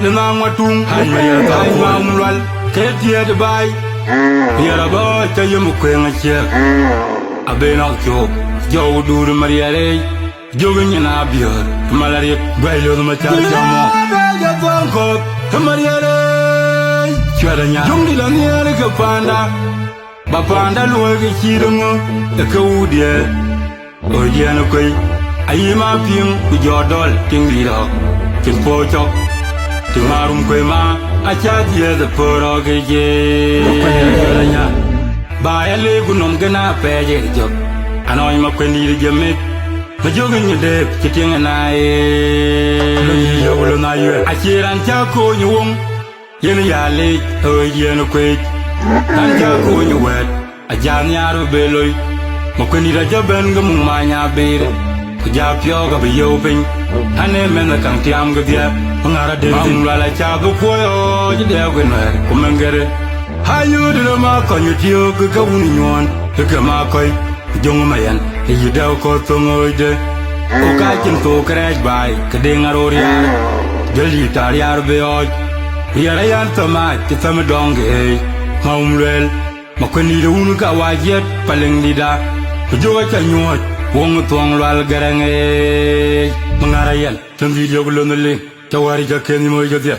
le mang watung ai mang lwal ke tie de bai yara ba ta yum kwen a che abe na cho jo du de mariare jogun na bior malari bailo ma cha mo ya bonko mariare chara nya jongi la niare ke panda ba panda lo ke chirungo e ke udie o je na koi ai ma ping ku jodol ting li ro kin po chok ti marum koi ma a cha die de poro ke je nya ba ele ku nom gana pe je jok anoi ma kwen di je me ma jogin ni de ke ting na e yo lo na ye a chiran cha ko nyung yen ya le o je na koi an cha ko nyu wet a jan ya ro be loy ma kwen di ra ben ga mung ma nya be ku ja pyo ga be yo pin ane men na kang tiam ga dia ngara de tin la cha bu ko yo ji de ko na ku mengere ha yu de ma ko nyu tio ku ga un nyon ke ma koi jong ma yan e yu da ko to ngoi de o ka chin to crash bai ke de ngaro ria de li ta ria be o ria ra yan to ma ti tam dong ge ma umrel ma ko ni de un ka wa jet paleng di da jo ga cha nyot wong tuang lwal garang e mangara yan tam video ko lon le tawari ja ken mo ja dia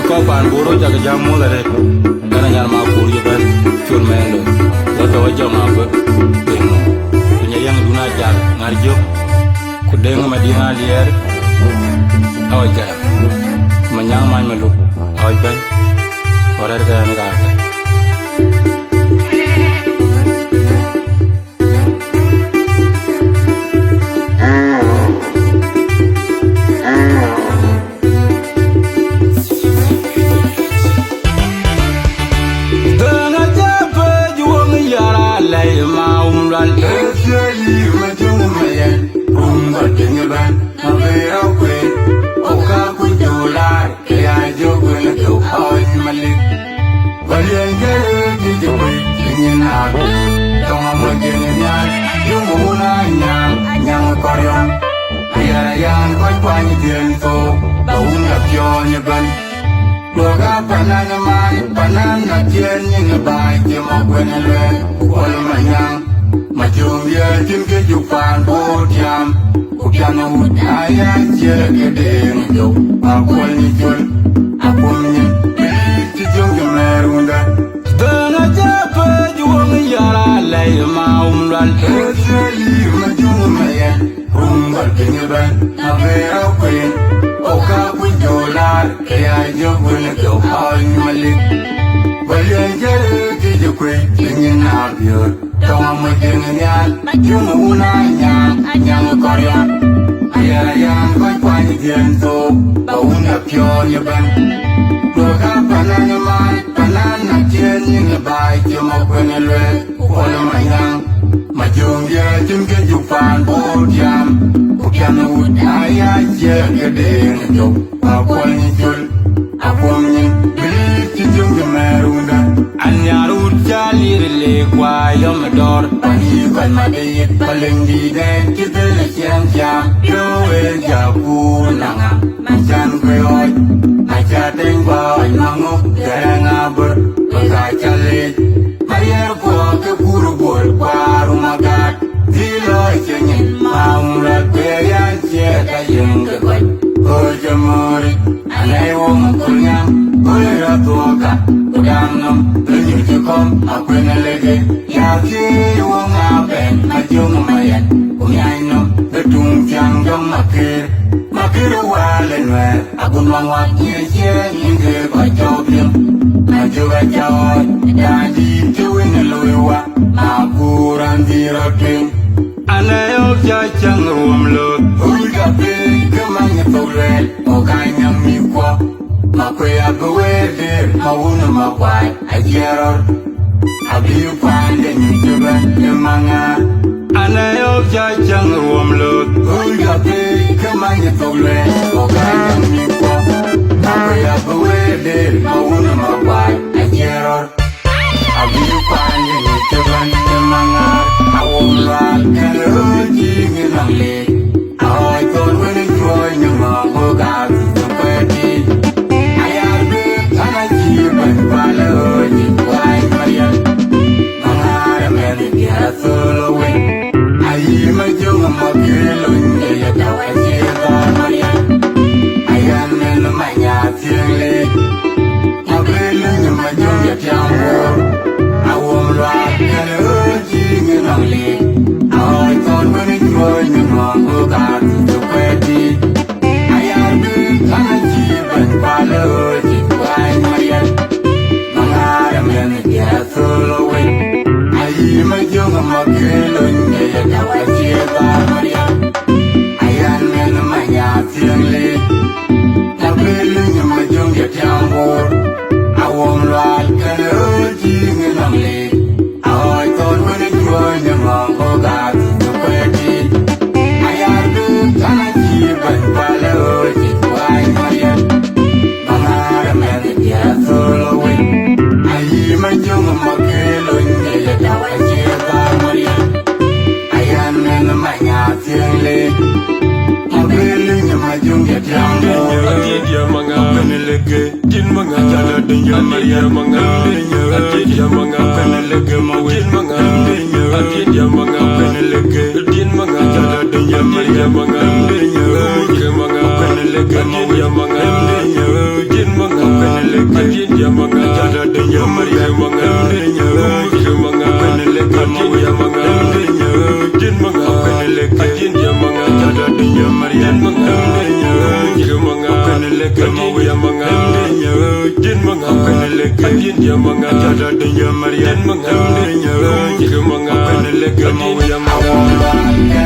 ko pan boro ja ga jam mo le kana nyar ma ko ri ban chul me lo wa to ja ma ba deno ku nya yang duna ja ngar jo ku deng ma di ha lier aw ja ma nyang man ma lu aw ban ora ga na ga Banana tien ni bai ke ma kwen le wal ma nyang ma jum ye tin ke ju pan bo tiam ku piano aya che ke de yo a kwal ni jul a pom ni ti jong ke merunda dana ja pa ju wong yara le ma lal li ma jum ma ye bal ke ni ban a ve a kwen o ka ku jolar ke ay jo kwen ke ay malik Balian jere ki je kwe Lingin na bior Tawa mo jenge nyal Yung una nyang korya Ayara yang koi kwanyi tiento Bauna pyo nye ban Loka panana man Panana tien nye bai Kimo kwenye lwe Kuala manyang Majung ye timke jupan Bodiam Kukiana ud Aya jenge deng Jok Akwal nye jul Akwam nye Anyaru jalir le kwa yom dor Pani kwan madit paling di den Kitel siang siang Yo e jabu nanga Machan kwe oj Macha tengwa oj mangu Gerang abur Pagka chalit Marier kwa ke puru bol Kwa rumagat Dilo cengin Maumlat beyan Sieta yung ke kwan Oja mori Anay wong kunyang Oya tuoka Udangam Lenyu cukom Aku yang Legge Yaki wong aben Ajung mayan Umyainom Betung tiang dong makir Makir walen wer Aku nuang nye Nyingke kwa choblim Maju kacawat Dadi tuwin luiwa Makuran diroting Anayok jachang rumlo Uga pe Kemangnya tolel Okanyang mikwa Makwe abuwedir Mawuna makwai Ajeror Abiyu pande Nyujuban Mangaar Anayok jachang rumlo Uga pe Kemangnya tolel Okanyang mikwa Makwe abuwedir Mawuna makwai Ajeror Maria Mangaar, Adin Mangaar, Legge Mawin Mangaar, Adin Mangaar, Legge, Adin Mangaar, Adin Maria Mangaar, Legge Mangaar, Legge Mawin Mangaar, Adin Mangaar, Adin Mangaar, Adin Maria Mangaar, Legge Mangaar, Legge Mawin Mangaar, Adin Mangaar, Legge, Adin Mangaar, Adin Maria Mangaar, Legge Mangaar, Legge Mawin Mangaar, Adin Mangaar, Legge, Adin Mangaar, Adin Maria Mangaar, Legge Mangaar, Legge Mawin Mangaar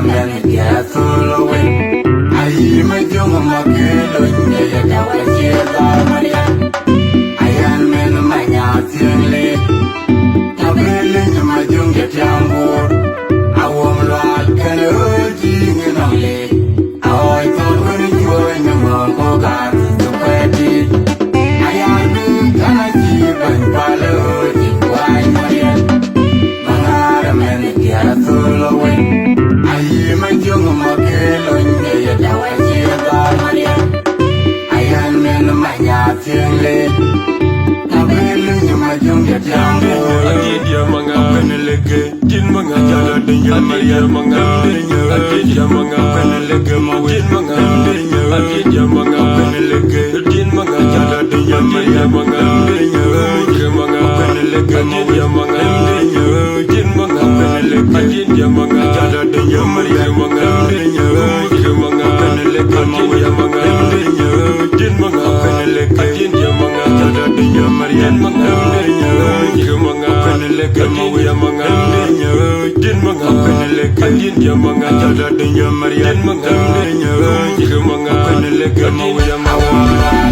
men, yeah, Agidia Mangaar Legge Din Mangaar Jala Dinka Maria Mangaar Agidia Mangaar Legge Mawin Mangaar Agidia Mangaar Legge Din Mangaar Jala Dinka Maria Mangaar Legge Mangaar Legge Agidia Mangaar Din Mangaar Legge Agidia Mangaar Jala Dinka Maria Mangaar Legge Mangaar Legge Agidia Mangaar Din Mangaar Legge Agidia Mangaar Jala Dinka Maria Mangaar Legge Mangaar Legge Mawin Mangaar Din Mangaar Legge Agidia Mangaar Jala Dinka Maria Mangaar Legge Mangaar Legge Mawin Mangaar